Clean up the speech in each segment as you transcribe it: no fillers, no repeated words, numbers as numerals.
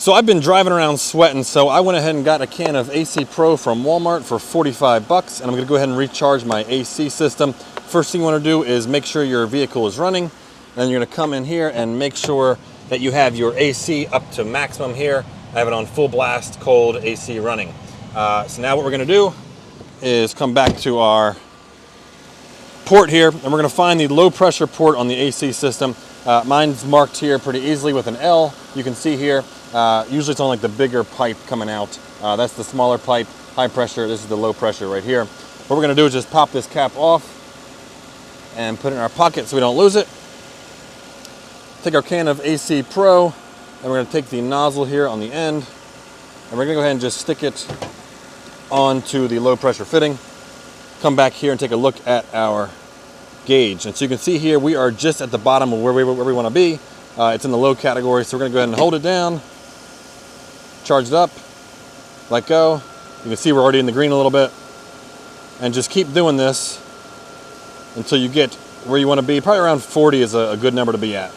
So I've been driving around sweating, so I went ahead and got a can of AC Pro from Walmart for 45 bucks, and I'm gonna go ahead and recharge my AC system. First thing you wanna do is make sure your vehicle is running, and then you're gonna come in here and make sure that you have your AC up to maximum here. I have it on full blast, cold AC running. So now what we're gonna do is come back to our port here, and we're gonna find the low pressure port on the AC system. Mine's marked here pretty easily with an L. You can see here, usually it's on like the bigger pipe coming out. That's the smaller pipe, high pressure. This is the low pressure right here. What we're gonna do is just pop this cap off and put it in our pocket so we don't lose it. Take our can of AC Pro, and we're gonna take the nozzle here on the end, and we're gonna go ahead and just stick it onto the low pressure fitting. Come back here and take a look at our gauge. And so you can see here, we are just at the bottom of where we wanna be. It's in the low category, so we're gonna go ahead and hold it down, charge it up, let go. You can see we're already in the green a little bit. And just keep doing this until you get where you wanna be. Probably around 40 is a good number to be at.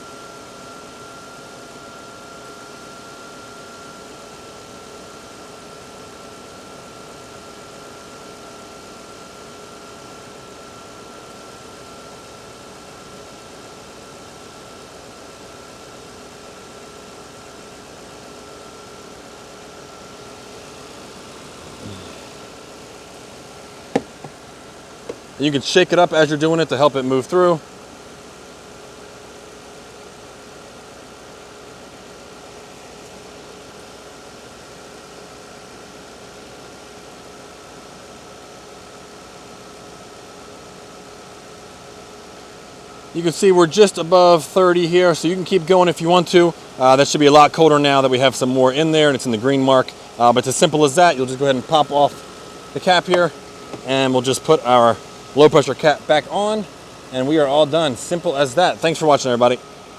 You can shake it up as you're doing it to help it move through. You can see we're just above 30 here, so you can keep going if you want to. That should be a lot colder now that we have some more in there and it's in the green mark. But it's as simple as that. You'll just go ahead and pop off the cap here, and we'll just put our low pressure cap back on, and we are all done. Simple as that. Thanks for watching, everybody.